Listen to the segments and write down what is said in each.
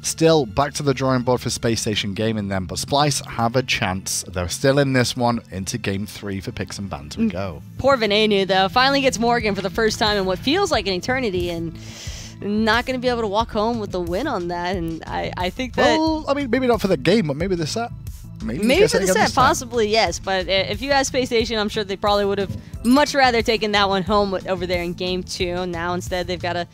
Still, back to the drawing board for Spacestation Gaming then, but Splyce have a chance. They're still in this one. Into Game 3 for Picks and Bans we go. Poor Venenu, though, finally gets Morrigan for the first time in what feels like an eternity, and not going to be able to walk home with the win on that. And I think that... Well, I mean, maybe not for the game, but maybe the set. Maybe for the set, possibly, yes. But if you ask Spacestation, I'm sure they probably would have much rather taken that one home over there in Game 2. Now, instead, they've got to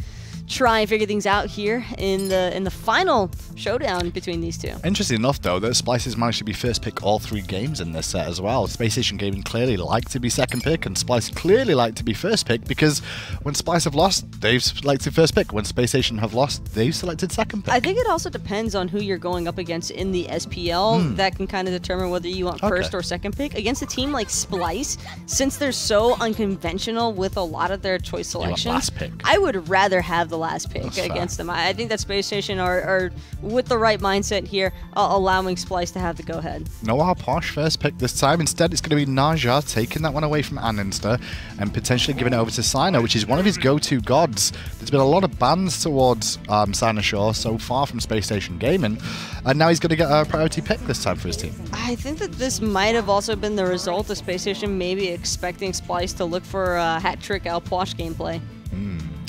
try and figure things out here in the final showdown between these two. Interesting enough, though, that Splyce has managed to be first pick all 3 games in this set as well. Spacestation Gaming clearly like to be second pick, and Splyce clearly like to be first pick, because when Splyce have lost, they've selected first pick. When Spacestation have lost, they've selected second pick. I think it also depends on who you're going up against in the SPL. That can kind of determine whether you want first or second pick. Against a team like Splyce, since they're so unconventional with a lot of their choice selections, last pick. I would rather have the last pick against them. I think that Spacestation are with the right mindset here, allowing Splyce to have the go-ahead. No Posh first pick this time. Instead, it's going to be Naja taking that one away from andinster and potentially giving it over to Cyno, which is one of his go-to gods. There's been a lot of bans towards Cyno so far from Spacestation Gaming, and now he's going to get a priority pick this time for his team. I think that this might have also been the result of Spacestation maybe expecting Splyce to look for a hat-trick Posh gameplay.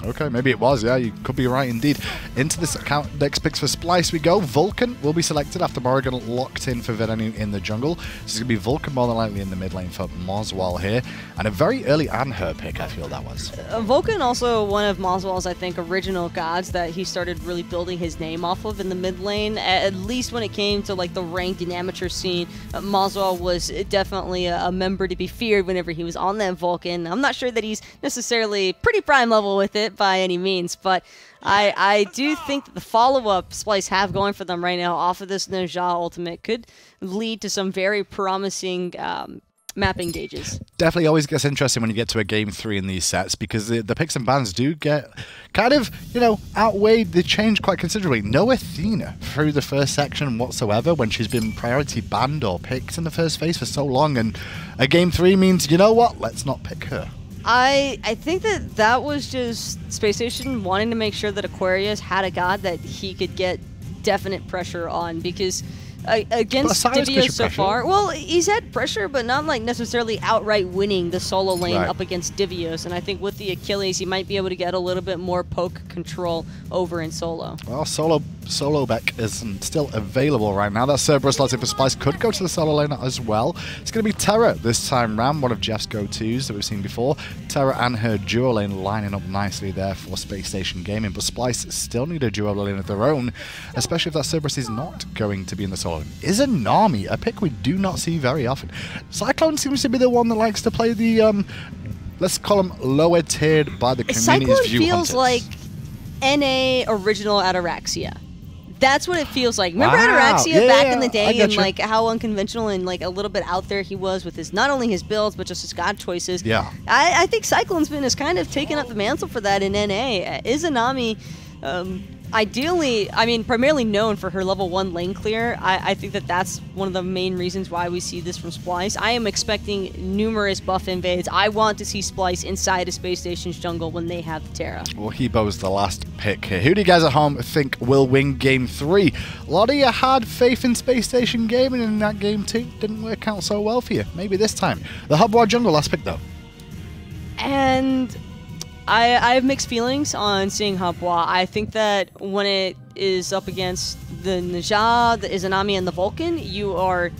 Okay, maybe it was, yeah, you could be right indeed. Into this account, next picks for Splyce we go. Vulcan will be selected after Morrigan locked in for Venenu in the jungle. This is going to be Vulcan more than likely in the mid lane for moswal here. And a very early Anhur pick, I feel that was. Vulcan also one of moswal's, I think, original gods that he started really building his name off of in the mid lane. At least when it came to like the ranked and amateur scene, moswal was definitely a member to be feared whenever he was on that Vulcan. I'm not sure that he's necessarily pretty prime level with it by any means, but I do think that the follow-up Splyce have going for them right now off of this Naja ultimate could lead to some very promising mapping gauges. Definitely always gets interesting when you get to a Game 3 in these sets, because the picks and bans do get kind of, you know, outweighed the change quite considerably. No Athena through the first section whatsoever when she's been priority banned or picked in the first phase for so long, and a Game 3 means, you know what, let's not pick her. I think that was just Spacestation wanting to make sure that Aquarius had a god that he could get definite pressure on, because against Divios so far, well, he's had pressure, but not like necessarily outright winning the solo lane up against Divios. And I think with the Achilles, he might be able to get a little bit more poke control over in solo. Well, solo Beck is still available right now. That Cerberus lots for Splyce could go to the solo lane as well. It's going to be Terra this time round, one of Jeff's go-tos that we've seen before. Terra and her duo lane lining up nicely there for Spacestation Gaming, but Splyce still need a duo lane of their own, especially if that Cerberus is not going to be in the solo lane. Izanami, a pick we do not see very often. Cyclone seems to be the one that likes to play the, let's call them lower tiered by the community's view feels hunters. Like NA original Ataraxia. That's what it feels like. Remember Ataraxia back in the day, and like how unconventional and like a little bit out there he was with his, not only his builds but just his god choices. Yeah, I think CycloneSpin has kind of taken up the mantle for that in NA. Izanami, ideally, I mean, primarily known for her level 1 lane clear. I think that that's one of the main reasons why we see this from Splyce. I am expecting numerous buff invades. I want to see Splyce inside a Space Station's jungle when they have the Terra. Well, Hebo's the last pick here. Who do you guys at home think will win Game 3? A lot of you had faith in Space Station Gaming in that Game 2. Didn't work out so well for you. Maybe this time. The Hubwar jungle last pick, though. And I have mixed feelings on seeing Hubwa. I think that when it is up against the Naja, the Izanami, and the Vulcan, you are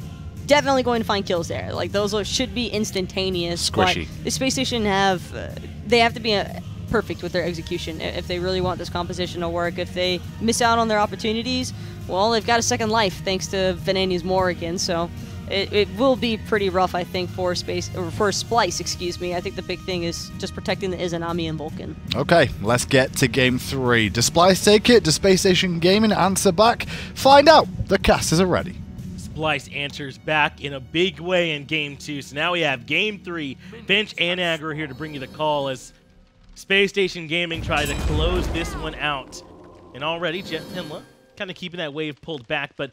definitely going to find kills there. Like, those should be instantaneous. Squishy. But the Space Station they have to be perfect with their execution if they really want this composition to work. If they miss out on their opportunities, well, they've got a second life thanks to Venenu's Morrigan, so it will be pretty rough, I think, for Splyce, excuse me. I think the big thing is just protecting the Izanami and Vulcan. Okay, let's get to Game 3. Does Splyce take it? Does Space Station Gaming answer back? Find out. The casters are ready. Splyce answers back in a big way in Game 2. So now we have Game 3. Finch and Anhur here to bring you the call as Space Station Gaming try to close this one out. And already, JeffHindla kind of keeping that wave pulled back, but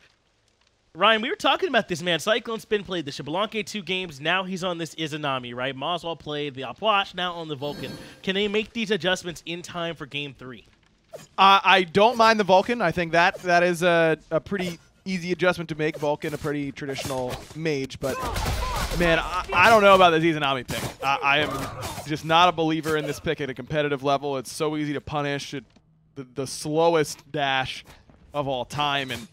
Ryan, we were talking about this, man. CycloneSpin played the Xbalanque 2 games. Now he's on this Izanami, right? moswal played the Aquarius, now on the Vulcan. Can they make these adjustments in time for Game 3? I don't mind the Vulcan. I think that is a pretty easy adjustment to make. Vulcan, a pretty traditional mage, but man, I don't know about the Izanami pick. I am just not a believer in this pick at a competitive level. It's so easy to punish. The slowest dash of all time, and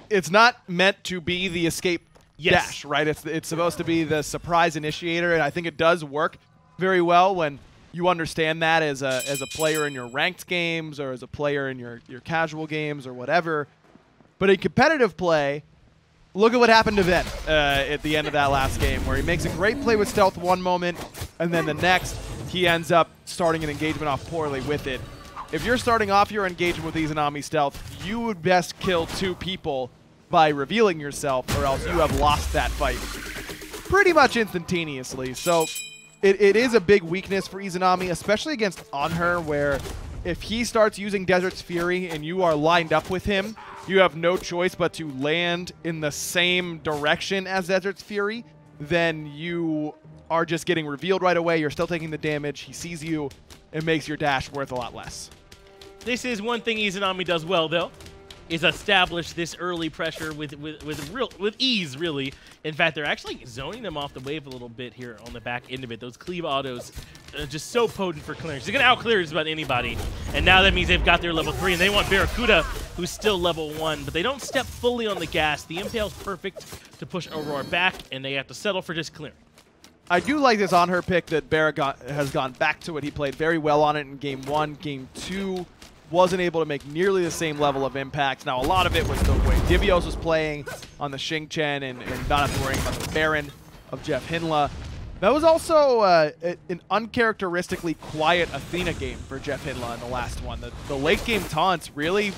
it's not meant to be the escape dash, right? It's supposed to be the surprise initiator, and I think it does work very well when you understand that as a player in your ranked games or as a player in your casual games or whatever. But in competitive play, look at what happened to Ven at the end of that last game, where he makes a great play with stealth one moment, and then the next, he ends up starting an engagement off poorly with it. If you're starting off your engagement with Izanami stealth, you would best kill 2 people by revealing yourself, or else you have lost that fight pretty much instantaneously. So it is a big weakness for Izanami, especially against Anhur, where if he starts using Desert's Fury and you are lined up with him, you have no choice but to land in the same direction as Desert's Fury, then you are just getting revealed right away. You're still taking the damage. He sees you. It makes your dash worth a lot less. This is one thing Izanami does well, though, is establish this early pressure with ease, really. In fact, they're actually zoning them off the wave a little bit here on the back end of it. Those cleave autos are just so potent for clearance. They're going to out-clear just about anybody. And now that means they've got their level 3, and they want BaRRaCCuDDa, who's still level 1. But they don't step fully on the gas. The Impale's perfect to push Aror back, and they have to settle for just clearing. I do like this Anhur pick that BaRRa has gone back to it. He played very well on it in Game 1. Game 2 wasn't able to make nearly the same level of impact. Now, a lot of it was the way Divios was playing on the Xingqian and not have to worry about the Baron of JeffHindla. That was also an uncharacteristically quiet Athena game for JeffHindla in the last one. The late game taunts really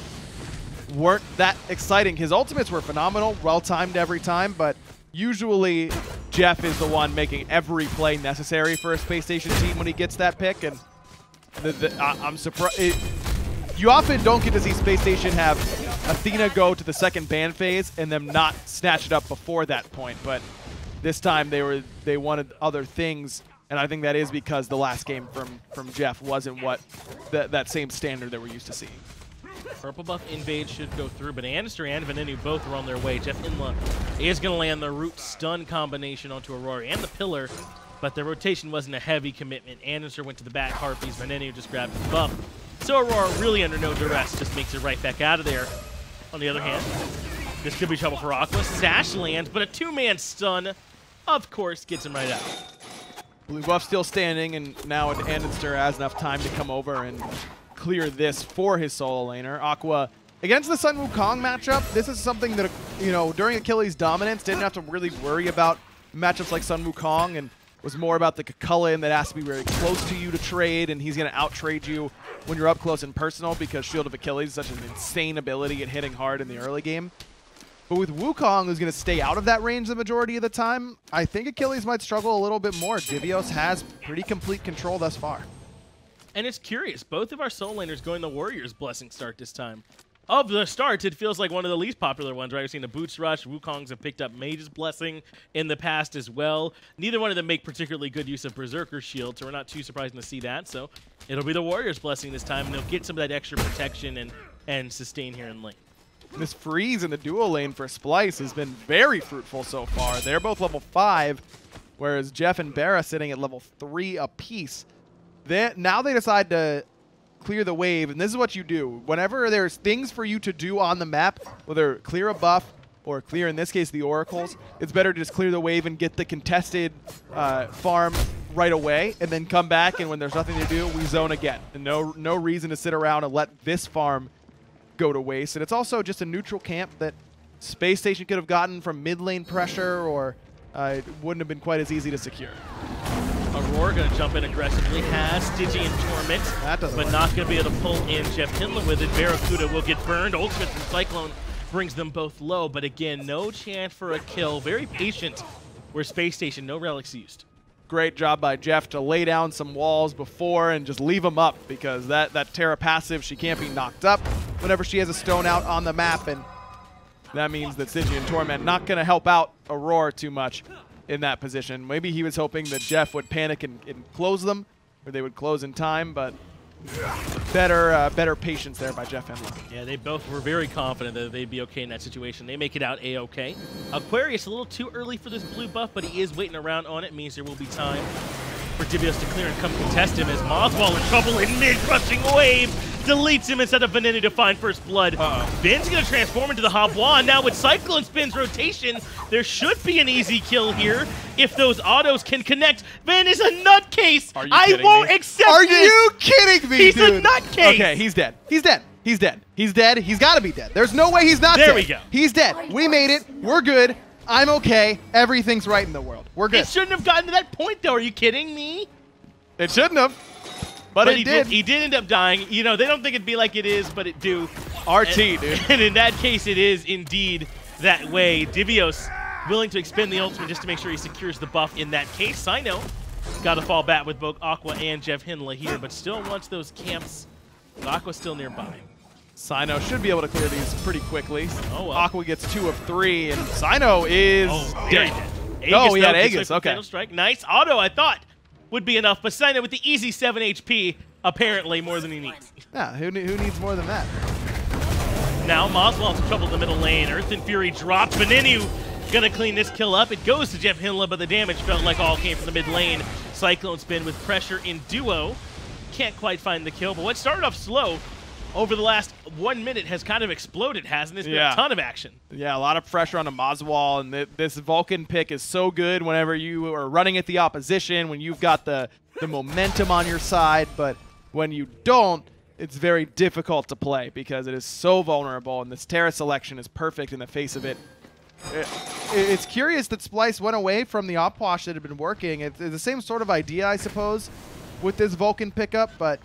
weren't that exciting. His ultimates were phenomenal, well-timed every time, but usually Jeff is the one making every play necessary for a Space Station team when he gets that pick, and I'm surprised. You often don't get to see Space Station have Athena go to the second ban phase and them not snatch it up before that point, but this time they wanted other things, and I think that is because the last game from Jeff wasn't what that same standard that we're used to seeing. Purple buff invade should go through, but andinster and Venenu both are on their way. JeffHindla is going to land the root stun combination onto Aror and the pillar, but the rotation wasn't a heavy commitment. andinster went to the back Harpies. Venenu just grabbed his buff. So Aror, really under no duress, just makes it right back out of there. On the other hand, this could be trouble for Aqua. Sash lands, but a 2-man stun, of course, gets him right out. Blue buff still standing, and now andinster has enough time to come over and clear this for his solo laner. Aqua, against the Sun Wukong matchup, this is something that, you know, during Achilles' dominance, didn't have to really worry about matchups like Sun Wukong, and was more about the Cullen that has to be very close to you to trade, and he's going to out-trade you when you're up close and personal, because Shield of Achilles is such an insane ability at hitting hard in the early game. But with Wukong, who's going to stay out of that range the majority of the time, I think Achilles might struggle a little bit more. Divios has pretty complete control thus far. And it's curious, both of our soul laners going the Warrior's Blessing start this time. Of the starts, it feels like one of the least popular ones, right? We've seen the Boots Rush. Wukongs have picked up Mage's Blessing in the past as well. Neither one of them make particularly good use of Berserker's Shield, so we're not too surprised to see that. So it'll be the Warrior's Blessing this time, and they'll get some of that extra protection and sustain here in lane. This freeze in the duo lane for Splyce has been very fruitful so far. They're both level 5, whereas Jeff and BaRRa sitting at level 3 apiece. Now they decide to clear the wave, and this is what you do. Whenever there's things for you to do on the map, whether clear a buff or clear, in this case, the oracles, it's better to just clear the wave and get the contested farm right away, and then come back, and when there's nothing to do, we zone again. And no reason to sit around and let this farm go to waste. And it's also just a neutral camp that Space Station could have gotten from mid lane pressure, or it wouldn't have been quite as easy to secure. Aror going to jump in aggressively, has Stygian Torment, but not going to be able to pull in JeffHindla with it. BaRRaCCuDDa will get burned. Ultimate from Cyclone brings them both low, but again, no chance for a kill. Very patient where Space Station, no relics used. Great job by Jeff to lay down some walls before and just leave them up, because that Terra passive, she can't be knocked up whenever she has a stone out on the map, and that means that Stygian Torment not going to help out Aror too much in that position. Maybe he was hoping that Jeff would panic and close them, or they would close in time, but better patience there by JeffHindla. Yeah, they both were very confident that they'd be okay in that situation. They make it out A-okay. Aquarius a little too early for this blue buff, but he is waiting around on it. Means there will be time for Divios to clear and come contest him as moswal in trouble in mid-rushing wave. Deletes him instead of Venenu to find first blood. Ben's going to transform into the Habwa. Now with CycloneSpin's rotation, there should be an easy kill here if those autos can connect. Ben is a nutcase. I won't accept Are this. you kidding me, He's dude? a nutcase. Okay, he's dead. He's dead. He's dead. He's dead. He's got to be dead. There's no way he's not dead. There we go. He's dead. We made it. We're good. I'm okay. Everything's right in the world. We're good. It shouldn't have gotten to that point, though. Are you kidding me? It shouldn't have. But it he did. He did end up dying. You know, they don't think it'd be like it is, but it do. RT, dude. And in that case, it is indeed that way. Divios willing to expend the ultimate just to make sure he secures the buff in that case. Cyno got to fall back with both Aqua and JeffHindla here, but still wants those camps. Aqua's still nearby. Cyno should be able to clear these pretty quickly. Oh, well. Aqua gets 2 of 3, and Cyno is very dead. dead. Oh, he had though, Aegis. Okay. Fatal strike. Nice auto, I thought, would be enough, but Cyno with the easy 7 HP, apparently more than he needs. Yeah, who needs more than that? Now moswal's in trouble in the middle lane. Earth and Fury drops. Venenu gonna clean this kill up. It goes to JeffHindla, but the damage felt like all came from the mid lane. CycloneSpin with pressure in duo. Can't quite find the kill, but what started off slow over the last 1 minute has kind of exploded, hasn't it? There's been a ton of action. Yeah, a lot of pressure on the moswal, and this Vulcan pick is so good whenever you are running at the opposition, when you've got the momentum on your side, but when you don't, it's very difficult to play because it is so vulnerable, and this Terra selection is perfect in the face of it. It's curious that Splyce went away from the op wash that had been working. It's the same sort of idea, I suppose, with this Vulcan pickup, but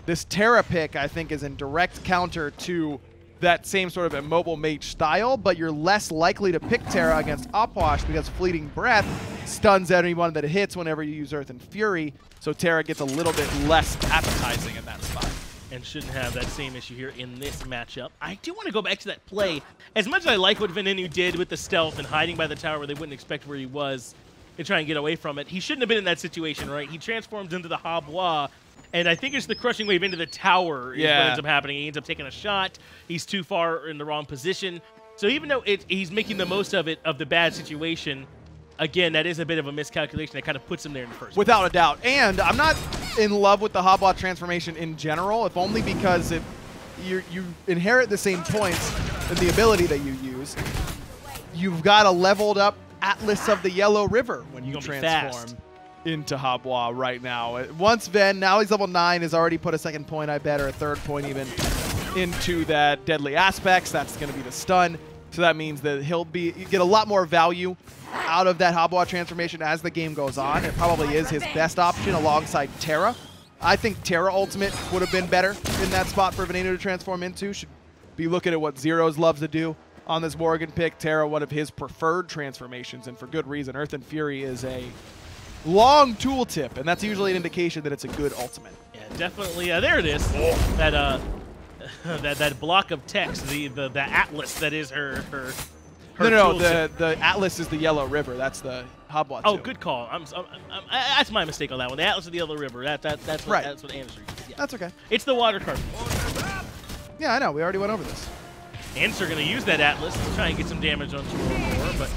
this Terra pick, I think, is in direct counter to that same sort of immobile mage style, but you're less likely to pick Terra against Opwash because Fleeting Breath stuns anyone that hits whenever you use Earth and Fury, so Terra gets a little bit less appetizing in that spot. And shouldn't have that same issue here in this matchup. I do want to go back to that play. As much as I like what Venenu did with the stealth and hiding by the tower where they wouldn't expect where he was and try and get away from it, he shouldn't have been in that situation, right? He transforms into the Habwa, and I think it's the crushing wave into the tower is what ends up happening. He ends up taking a shot. He's too far in the wrong position. So even though he's making the most of it, of the bad situation, again, that is a bit of a miscalculation that kind of puts him there in the first Without a doubt. And I'm not in love with the Habwa transformation in general, if only because you inherit the same points and the ability that you use. You've got a leveled up Atlas of the Yellow River when you transform into Habwa right now. Once Ven, now he's level 9, has already put a second point, I bet, or a third point even, into that Deadly Aspects. That's going to be the stun. So that means that he'll get a lot more value out of that Habwa transformation as the game goes on. It probably is his best option alongside Terra. I think Terra Ultimate would have been better in that spot for Venenu to transform into. Should be looking at what Zeros loves to do on this Morrigan pick. Terra, one of his preferred transformations, and for good reason. Earth and Fury is a long tooltip, and that's usually an indication that it's a good ultimate. Yeah, definitely. There it is. That that block of text, the Atlas that is her No, the Atlas is the Yellow River. That's the Habwa. Oh, good call. That's my mistake on that one. The Atlas of the Yellow River. That's what Anderson uses. Yeah. That's okay. It's the water card. Yeah, I know. We already went over this. Anderson going to use that Atlas to try and get some damage on 2 or more, but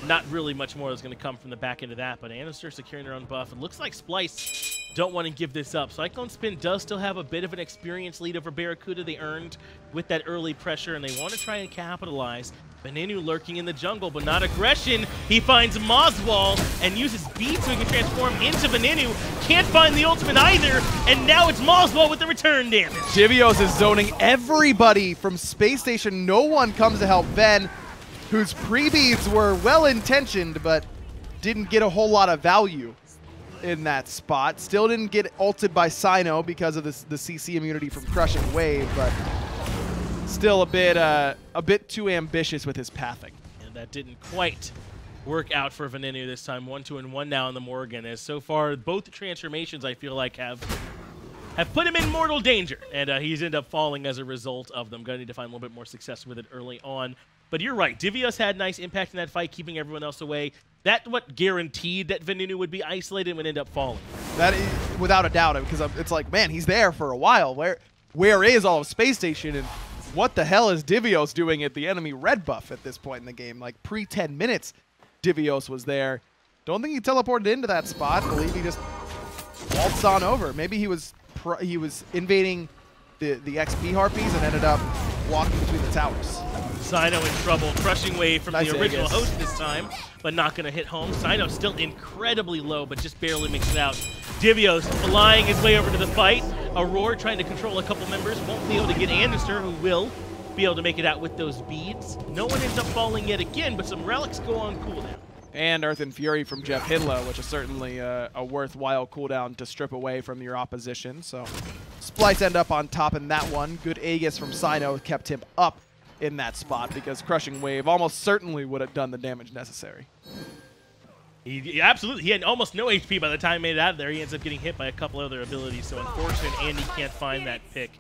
not really much more is going to come from the back end of that. But Anhur securing their own buff. It looks like Splyce don't want to give this up. CycloneSpin does still have a bit of an experience lead over BaRRaCCuDDa they earned with that early pressure, and they want to try and capitalize. Venenu lurking in the jungle, but not aggression. He finds moswal and uses B so he can transform into Venenu. Can't find the ultimate either, and now it's moswal with the return damage. Divios is zoning everybody from Spacestation. No one comes to help Ven, whose pre-beads were well-intentioned, but didn't get a whole lot of value in that spot. Still didn't get ulted by Cyno because of the CC immunity from Crushing Wave, but still a bit too ambitious with his pathing. And that didn't quite work out for Venenu this time. 1-2-1 now in the Morrigan, as so far both transformations I feel like have put him in mortal danger, and he's ended up falling as a result of them. Gonna need to find a little bit more success with it early on. But you're right, Divios had nice impact in that fight, keeping everyone else away. That what guaranteed that Venenu would be isolated and would end up falling. That is, without a doubt, because it's like, man, he's there for a while. Where is all of Spacestation, and what the hell is Divios doing at the enemy red buff at this point in the game? Like, pre-10 minutes, Divios was there. Don't think he teleported into that spot. I believe he just waltzed on over. Maybe he was invading the XP Harpies and ended up walking between the towers. Cyno in trouble. Crushing wave from Nice the original Aegis. host this time, but not going to hit home. Cyno still incredibly low, but just barely makes it out. Divios flying his way over to the fight. Aror trying to control a couple members. Won't be able to get andinster, who will be able to make it out with those beads. No one ends up falling yet again, but some relics go on cooldown. And Earth and Fury from JeffHindla, which is certainly a worthwhile cooldown to strip away from your opposition. So Splyce end up on top in that one. Good Aegis from Cyno kept him up in that spot, because Crushing Wave almost certainly would have done the damage necessary. Absolutely. He had almost no HP by the time he made it out of there. He ends up getting hit by a couple other abilities, so unfortunate Andy can't find that pick.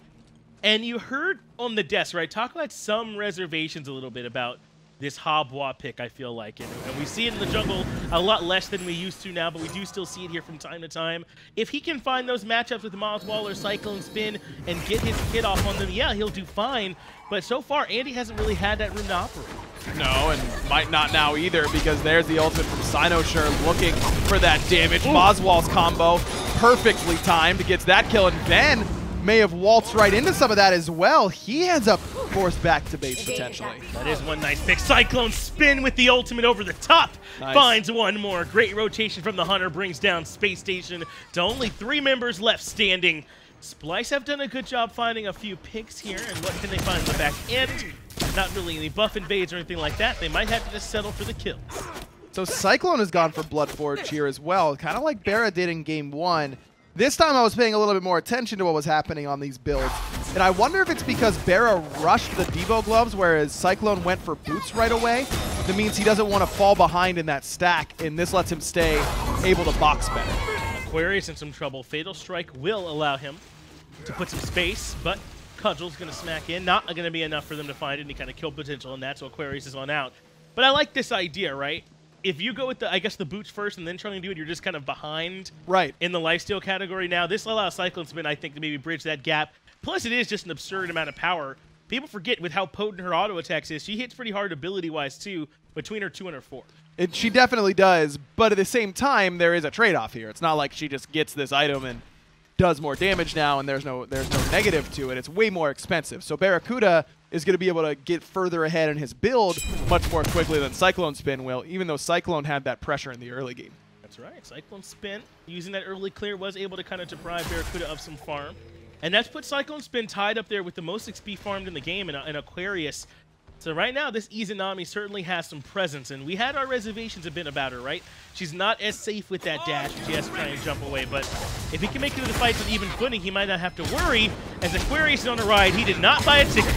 And you heard on the desk, right, talk about some reservations a little bit about this Hobwa pick, I feel like. And we see it in the jungle a lot less than we used to now, but we do still see it here from time to time. If he can find those matchups with moswal or CycloneSpin and get his hit off on them, yeah, he'll do fine. But so far, Andy hasn't really had that room to operate. No, and might not now either, because there's the ultimate from Cyno, sure, looking for that damage. Moswal's combo, perfectly timed, gets that kill, and then may have waltzed right into some of that as well. He ends up forced back to base, potentially. That is one nice pick. CycloneSpin with the ultimate over the top. Nice. Finds one more. Great rotation from the Hunter, brings down Spacestation to only 3 members left standing. Splyce have done a good job finding a few picks here, and what can they find in the back end? Not really any buff invades or anything like that. They might have to just settle for the kills. So Cyclone has gone for Bloodforge here as well, kind of like BaRRa did in Game 1. This time I was paying a little bit more attention to what was happening on these builds, and I wonder if it's because BaRRa rushed the Devo gloves, whereas Cyclone went for boots right away. That means he doesn't want to fall behind in that stack, and this lets him stay able to box better. Aquarius in some trouble. Fatal Strike will allow him to put some space, but Cudgel's going to smack in. Not going to be enough for them to find any kind of kill potential in that, so Aquarius is on out. But I like this idea, right? If you go with the, I guess, the boots first and then trying to do it, you're just kind of behind in the lifesteal category now. This allows CycloneSpin, I think, to maybe bridge that gap. Plus, it is just an absurd amount of power. People forget with how potent her auto attacks is. She hits pretty hard ability-wise, too, between her 2 and her 4. She definitely does, but at the same time, there is a trade-off here. It's not like she just gets this item and does more damage now, and there's no negative to it. It's way more expensive. So BaRRaCCuDDa is going to be able to get further ahead in his build much more quickly than CycloneSpin will, even though Cyclone had that pressure in the early game. That's right. CycloneSpin, using that early clear, was able to kind of deprive BaRRaCCuDDa of some farm. And that's put CycloneSpin tied up there with the most XP farmed in the game in Aquarius. So right now, this Izanami certainly has some presence, and we had our reservations a bit about her, right? She's not as safe with that dash, she has to try and jump away, but if he can make it to the fights with even footing, he might not have to worry. As Aquarius is on the ride, he did not buy a ticket.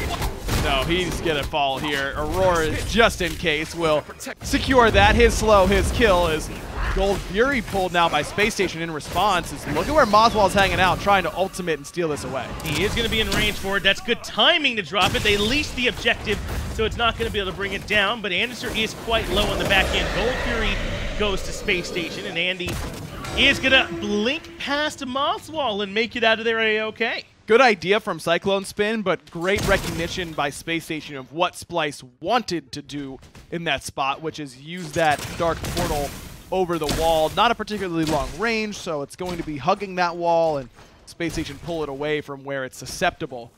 No, he's gonna fall here. Aurora, just in case, will secure that. His slow, his kill is Gold Fury pulled now by Spacestation in response. Look at where Moswal's hanging out, trying to ultimate and steal this away. He is going to be in range for it. That's good timing to drop it. They leased the objective, so it's not going to be able to bring it down, but andinster is quite low on the back end. Gold Fury goes to Spacestation, and Andy is going to blink past Moswal and make it out of there A-OK. Good idea from CycloneSpin, but great recognition by Spacestation of what Splyce wanted to do in that spot, which is use that dark portal over the wall. Not a particularly long range, so it's going to be hugging that wall, and Spacestation pull it away from where it's susceptible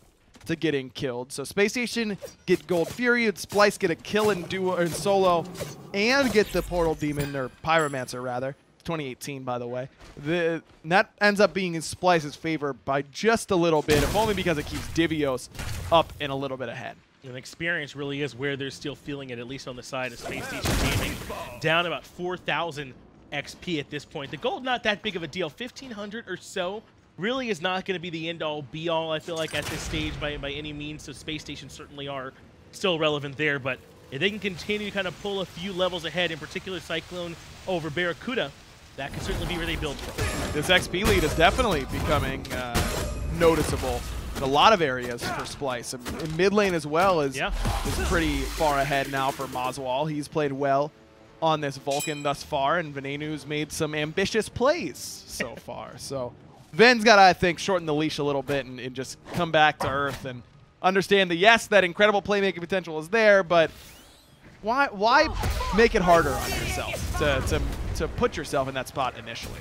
to getting killed. So Spacestation get Gold Fury, and Splyce get a kill in duo in solo, and get the Portal Demon, or Pyromancer rather. 2018, by the way. That ends up being in Splyce's favor by just a little bit, if only because it keeps Divios up and a little bit ahead. And experience really is where they're still feeling it, at least on the side of Spacestation Gaming. Down about 4,000 XP at this point. The gold, not that big of a deal. 1,500 or so really is not going to be the end-all, be-all, I feel like, at this stage by any means. So Spacestation certainly are still relevant there. But if they can continue to kind of pull a few levels ahead, in particular Cyclone over BaRRaCCuDDa, that could certainly be where they build from. This XP lead is definitely becoming noticeable in a lot of areas for Splyce. In mid lane as well is pretty far ahead now for Moswal. He's played well on this Vulcan thus far, and Venenu's made some ambitious plays so far. So Ven's got to, I think, shorten the leash a little bit and just come back to earth and understand that, yes, that incredible playmaking potential is there, but why make it harder on yourself to put yourself in that spot initially?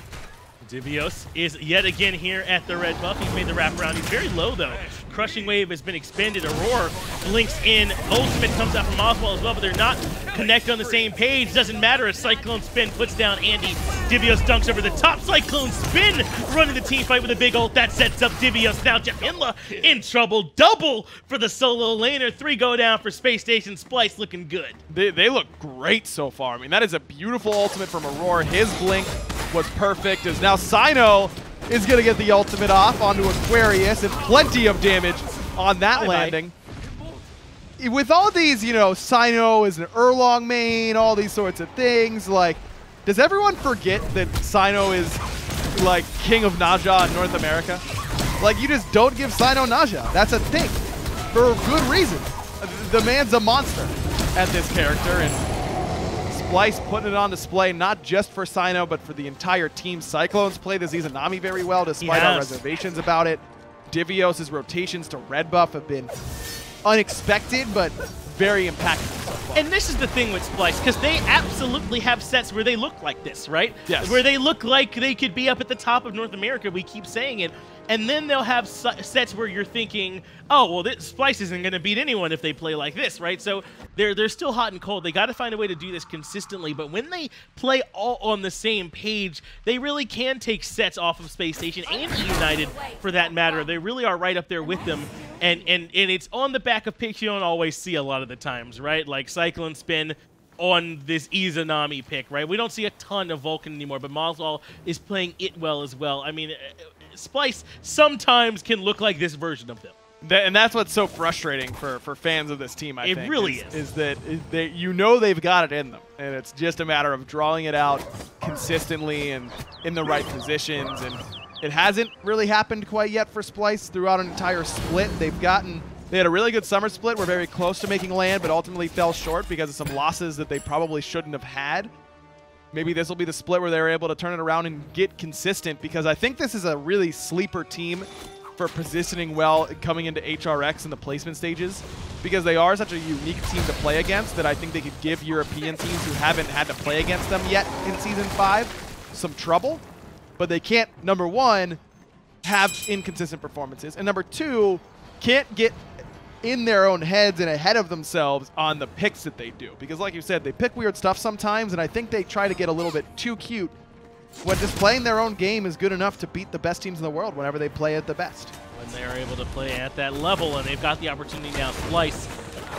Divios is yet again here at the red buff. He's made the wraparound. He's very low, though. Crushing Wave has been expended. Aror blinks in. Ultimate comes out from moswal as well, but they're not connected on the same page. Doesn't matter. A CycloneSpin puts down Andy. Divios dunks over the top. CycloneSpin running the team fight with a big ult. That sets up Divios. Now JeffHindla in trouble. Double for the solo laner. 3 go down for Spacestation. Splyce looking good. They look great so far. I mean, that is a beautiful ultimate from Aror. His blink was perfect, as now Cyno is going to get the ultimate off onto Aquarius, and plenty of damage on that landing. With all these, you know, Cyno is an Erlong main, all these sorts of things, like, does everyone forget that Cyno is, like, king of Naja in North America? Like, you just don't give Cyno Naja. That's a thing. For good reason. The man's a monster at this character, and Splyce putting it on display not just for Cyno, but for the entire team. Cyclones play this Izanami very well, despite our reservations about it. Divios' rotations to red buff have been unexpected, but very impactful so far. And this is the thing with Splyce, because they absolutely have sets where they look like this, right? Yes. Where they look like they could be up at the top of North America. We keep saying it. And then they'll have sets where you're thinking, oh, well, this Splyce isn't going to beat anyone if they play like this, right? So they're still hot and cold. They got to find a way to do this consistently. But when they play all on the same page, they really can take sets off of Spacestation and United, for that matter. They really are right up there with them. And it's on the back of picks you don't always see a lot of the times, right? Like CycloneSpin on this Izanami pick, right? We don't see a ton of Vulcan anymore, but moswal is playing it well as well. I mean, Splyce sometimes can look like this version of them. And that's what's so frustrating for fans of this team, I think. It really is that you know they've got it in them, and it's just a matter of drawing it out consistently and in the right positions. And it hasn't really happened quite yet for Splyce throughout an entire split. They had a really good summer split, were very close to making land, but ultimately fell short because of some losses that they probably shouldn't have had. Maybe this will be the split where they're able to turn it around and get consistent, because I think this is a really sleeper team for positioning well coming into HRX in the placement stages, because they are such a unique team to play against that I think they could give European teams who haven't had to play against them yet in Season 5 some trouble. But they can't, number one, have inconsistent performances, and number two, can't get in their own heads and ahead of themselves on the picks that they do. Because like you said, they pick weird stuff sometimes, and I think they try to get a little bit too cute when just playing their own game is good enough to beat the best teams in the world whenever they play at the best. When they're able to play at that level, and they've got the opportunity now. Splyce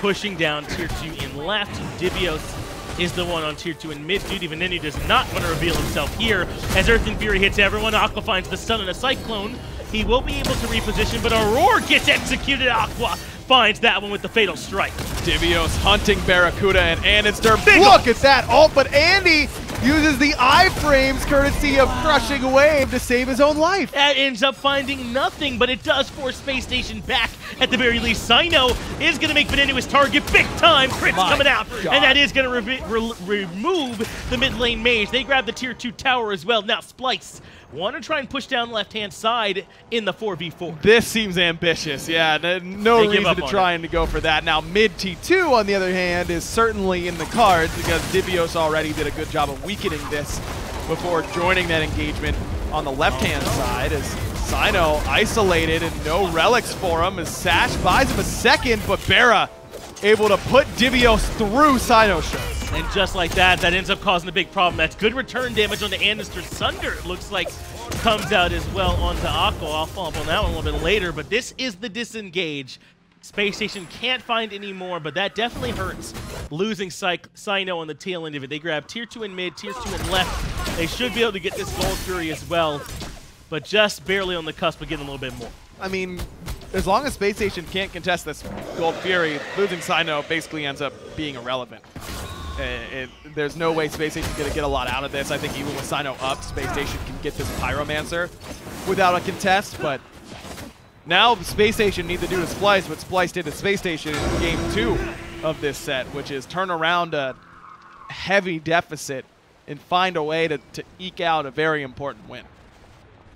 pushing down tier 2 in left. Divios is the one on tier 2 in mid. Duty Venenu does not want to reveal himself here. As Earth and Fury hits everyone, Aqua finds the stun and a Cyclone. He will be able to reposition, but Aror gets executed. Aqua finds that one with the fatal strike. Divios hunting BaRRaCCuDDa and andinster. Look at that ult, but Andy uses the iframes courtesy of Crushing Wave to save his own life. That ends up finding nothing, but it does force Spacestation back at the very least. Cyno is going to make Venenu his target big time. Crit's coming out, and that is going to remove the mid lane mage. They grab the tier 2 tower as well. Now Splyce want to try and push down left-hand side in the 4v4. This seems ambitious, yeah. No reason to try and to go for that. Now, mid T2, on the other hand, is certainly in the cards because Divios already did a good job of weakening this before joining that engagement on the left-hand side as Cyno isolated and no relics for him as Sash buys him a second, but BaRRA able to put Divios through Cyno's shirt. And just like that, that ends up causing a big problem. That's good return damage on the andinster. Sunder, it looks like, comes out as well onto Aqua. I'll follow up on that one a little bit later, but this is the disengage. Spacestation can't find any more, but that definitely hurts, losing Cyno on the tail end of it. They grab tier 2 in mid, tier 2 in left. They should be able to get this Gold Fury as well, but just barely on the cusp of getting a little bit more. I mean, as long as Spacestation can't contest this Gold Fury, losing Cyno basically ends up being irrelevant. There's no way Spacestation's going to get a lot out of this. I think even with Cyno up, Spacestation can get this Pyromancer without a contest, but now Spacestation need to do to Splyce what Splyce did to Spacestation in Game 2 of this set, which is turn around a heavy deficit and find a way to eke out a very important win.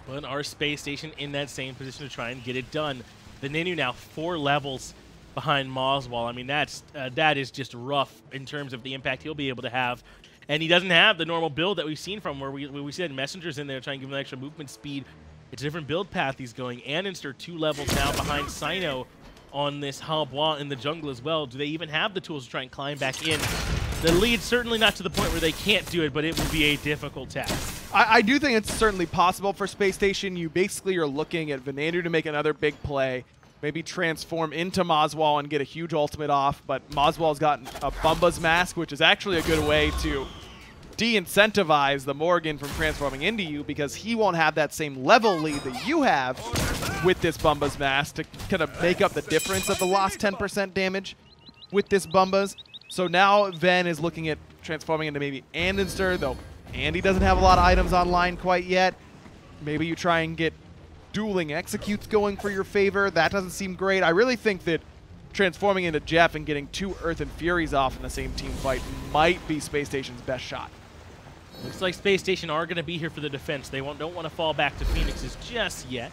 Well, our space station in that same position to try and get it done. Venenu now 4 levels behind moswal. I mean, that is just rough in terms of the impact he'll be able to have. And he doesn't have the normal build that we've seen from where we said messengers in there trying to give him extra movement speed. It's a different build path he's going. Andinster 2 levels now behind Cyno on this Halbois in the jungle as well. Do they even have the tools to try and climb back in? The lead's certainly not to the point where they can't do it, but it will be a difficult task. I do think it's certainly possible for Space Station. You basically are looking at Venenu to make another big play, maybe transform into moswal and get a huge ultimate off, but moswal's got a Bumba's Mask, which is actually a good way to de-incentivize the Morrigan from transforming into you, because he won't have that same level lead that you have with this Bumba's Mask to kind of make up the difference of the lost 10% damage with this Bumba's. So now Ven is looking at transforming into maybe Andinster, though Andy doesn't have a lot of items online quite yet. Maybe you try and get dueling executes going for your favor. That doesn't seem great. I really think that transforming into Jeff and getting 2 Earth and Furies off in the same team fight might be Space Station's best shot. Looks like Space Station are going to be here for the defense. They don't want to fall back to Phoenix's just yet.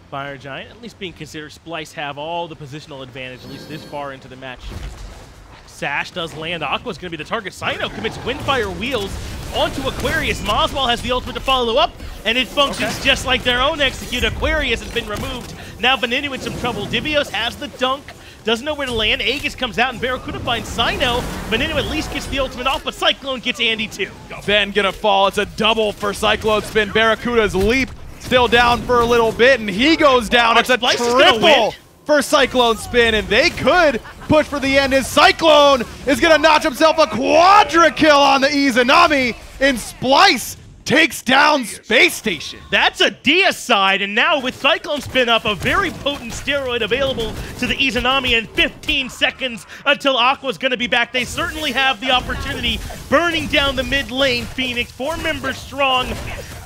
Fire Giant, at least being considered. Splyce have all the positional advantage, at least this far into the match. Sash does land. Aqua's going to be the target. Cyno commits Windfire Wheels onto Aquarius. Moswal has the ultimate to follow up, and it functions just like their own execute. Aquarius has been removed. Now Venenu in some trouble. Divios has the dunk. Doesn't know where to land. Aegis comes out, and BaRRaCCuDDa finds Cyno. Venenu at least gets the ultimate off, but Cyclone gets Andy too. Ven gonna fall. It's a double for CycloneSpin. BaRRaCCuDDa's leap still down for a little bit, and he goes down. It's a triple for CycloneSpin, and they could push for the end. As Cyclone is gonna notch himself a quadra kill on the Izanami, and Splyce takes down Space Station. That's a deicide, and now with CycloneSpin up, a very potent steroid available to the Izanami in 15 seconds until Aqua's going to be back. They certainly have the opportunity, burning down the mid lane. Phoenix, 4 members strong.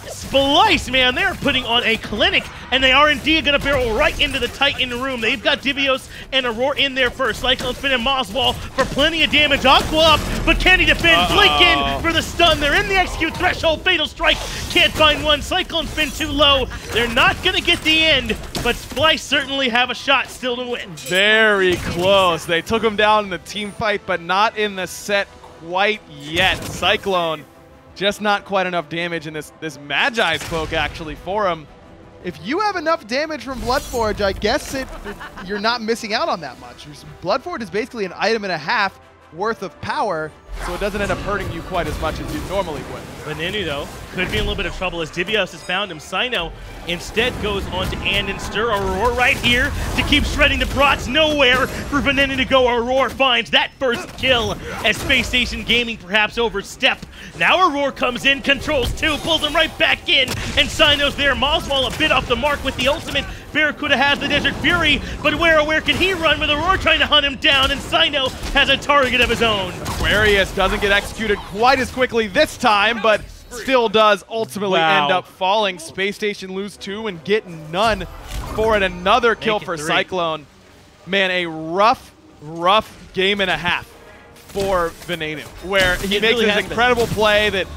Splyce, man, they're putting on a clinic, and they are indeed going to barrel right into the Titan room. They've got Divios and Aror in there first. CycloneSpin and moswal for plenty of damage. Aqua up, but can he defend? Blink in for the stun. They're in the execute threshold. Fatal strike. Can't find one. CycloneSpin too low. They're not going to get the end, but Splyce certainly have a shot still to win. Very close. They took him down in the team fight, but not in the set quite yet. Cyclone, just not quite enough damage, and this Magi's poke actually for him. If you have enough damage from Bloodforge, I guess you're not missing out on that much. Bloodforge is basically an item and a half worth of power, so it doesn't end up hurting you quite as much as you normally would. Venenu, though, could be in a little bit of trouble as Divios has found him. Cyno instead goes on to Andinster. Aror right here to keep shredding the prots. Nowhere for Venenu to go. Aror finds that first kill as Space Station Gaming perhaps overstep. Now Aror comes in, controls 2, pulls him right back in, and Cyno's there. Moswal a bit off the mark with the ultimate. BaRRaCCuDDa has the Desert Fury, but where can he run with Aror trying to hunt him down, and Cyno has a target of his own. Aquarius doesn't get executed quite as quickly this time, but still does ultimately end up falling. Space Station lose 2 and get none for it. Another kill for 3. Cyclone. Man, a rough game and a half for Venenu, where he makes this incredible play that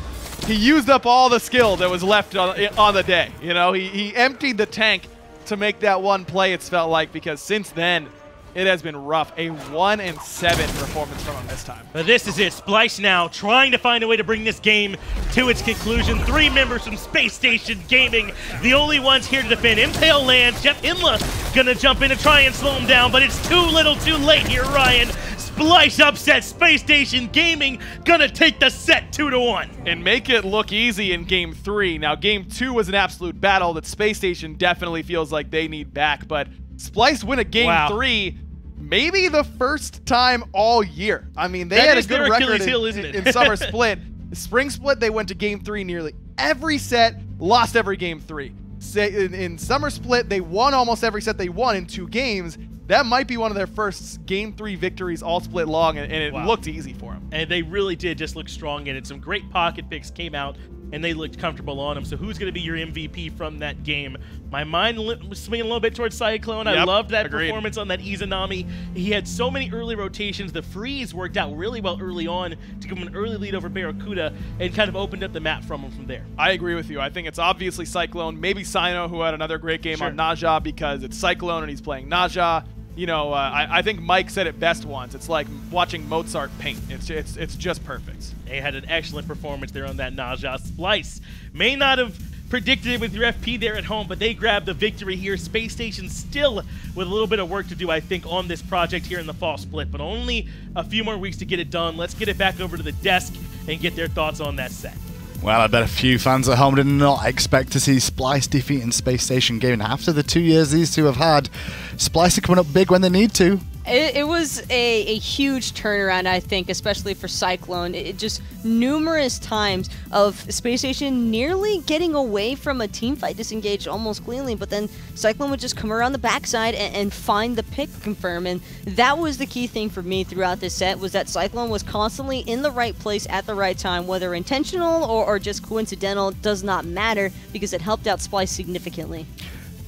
he used up all the skill that was left on the day. You know, he emptied the tank to make that one play, it's felt like, because since then, it has been rough. A 1-7 performance from him this time. But this is it. Splyce now trying to find a way to bring this game to its conclusion. 3 members from Space Station Gaming, the only ones here to defend. Impale lands. JeffHindla gonna jump in to try and slow him down, but it's too little too late here, Ryan. Splyce upset Space Station Gaming, gonna take the set 2-1. And make it look easy in Game 3. Now, Game 2 was an absolute battle that Space Station definitely feels like they need back, but Splyce win a Game 3, maybe the first time all year. I mean, they had a good record in Summer Split. Spring Split, they went to Game 3 nearly every set, lost every Game 3. In Summer Split, they won almost every set they won in 2 games. That might be one of their first Game 3 victories all split long, and it looked easy for them. And they really did just look strong in it. Some great pocket picks came out and they looked comfortable on him. So who's going to be your MVP from that game? My mind was swinging a little bit towards Cyclone. Yep, I loved that agreed. performance on that Izanami. He had so many early rotations. The freeze worked out really well early on to give him an early lead over BaRRaCCuDDa and kind of opened up the map from him from there. I agree with you. I think it's obviously Cyclone, maybe Cyno, who had another great game Sure. on Naja because it's Cyclone and he's playing Naja. You know, I think Mike said it best once. It's like watching Mozart paint. It's just perfect. They had an excellent performance there on that Naja. Splyce may not have predicted it with your FP there at home, but they grabbed the victory here. Space Station still with a little bit of work to do, I think, on this project here in the fall split, but only a few more weeks to get it done. Let's get it back over to the desk and get their thoughts on that set. Well, I bet a few fans at home did not expect to see Splyce defeating Space Station Gaming. After the 2 years these two have had, Splyce are coming up big when they need to. It was a huge turnaround, I think, especially for Cyclone. It just numerous times of Space Station nearly getting away from a teamfight disengaged almost cleanly, but then Cyclone would just come around the backside and find the pick confirm. And that was the key thing for me throughout this set, was that Cyclone was constantly in the right place at the right time, whether intentional or just coincidental, does not matter, because it helped out Splyce significantly.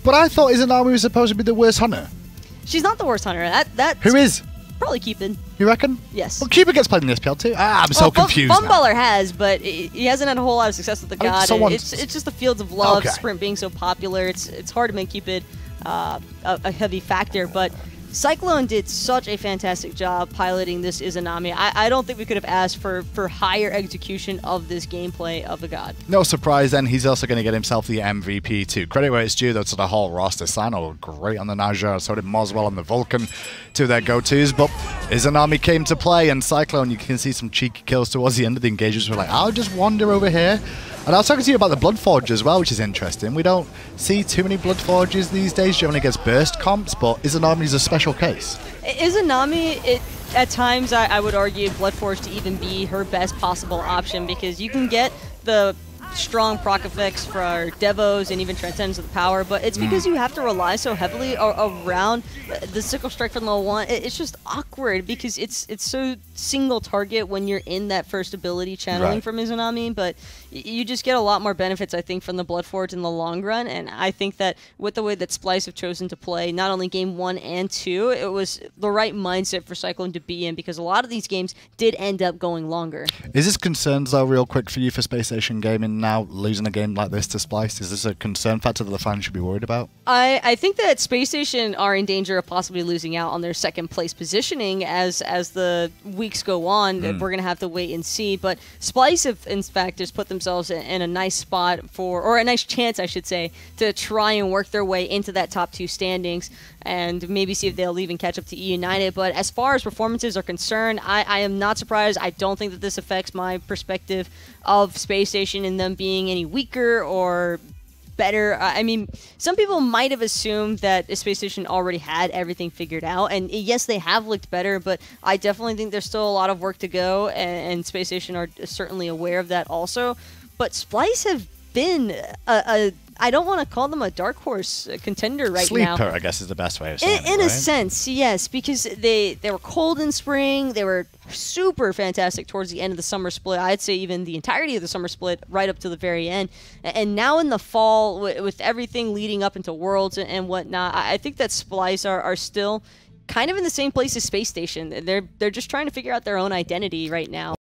But I thought Izanami was supposed to be the worst hunter. She's not the worst hunter. That's Who is? probably Cupid. You reckon? Yes. Well, Cupid gets played in the SPL too. I'm so confused now. Funballer has, but he hasn't had a whole lot of success with the god. It's just the Fields of Love, Okay. Sprint being so popular. It's hard to make Cupid a heavy factor, but Cyclone did such a fantastic job piloting this Izanami. I don't think we could have asked for higher execution of this gameplay of the god. No surprise then, he's also going to get himself the MVP too. Credit where it's due though to the whole roster. Cyno looked great on the Naja, so did moswal and the Vulcan, two of their go-tos, but Izanami came to play, and Cyclone, you can see some cheeky kills towards the end of the engagements. We're like, I'll just wander over here. And I was talking to you about the Bloodforge as well, which is interesting. We don't see too many Bloodforges these days, generally against burst comps, but Izanami is a special case. Izanami, at times I would argue Bloodforge to even be her best possible option, because you can get the strong proc effects for Devos and even Transcendence of the Power, but it's because you have to rely so heavily around the Sickle Strike from level 1. It's just awkward because it's so single target when you're in that first ability channeling from Izanami, but you just get a lot more benefits, I think, from the Bloodforge in the long run. And I think that with the way that Splyce have chosen to play not only game 1 and 2, it was the right mindset for Cyclone to be in, because a lot of these games did end up going longer. Is this concerns though, real quick, for you for Space Station Gaming now losing a game like this to Splyce? Is this a concern factor that the fans should be worried about? I think that Space Station are in danger of possibly losing out on their second place positioning as the weeks go on. We're going to have to wait and see. But Splyce have, in fact, just put themselves in a nice spot for, or a nice chance, I should say, to try and work their way into that top 2 standings and maybe see if they'll even catch up to E United. But as far as performances are concerned, I am not surprised. I don't think that this affects my perspective of Space Station and them being any weaker or better. I mean, some people might have assumed that Space Station already had everything figured out, and yes, they have looked better, but I definitely think there's still a lot of work to go, and Space Station are certainly aware of that also. But Splyce have been I don't want to call them a dark horse contender right now. Sleeper, I guess, is the best way of saying it, in a right? sense, yes, because they were cold in spring. They were super fantastic towards the end of the summer split. I'd say even the entirety of the summer split right up to the very end. And now in the fall, with everything leading up into Worlds and whatnot, I think that Splyce are still kind of in the same place as Space Station. They're just trying to figure out their own identity right now.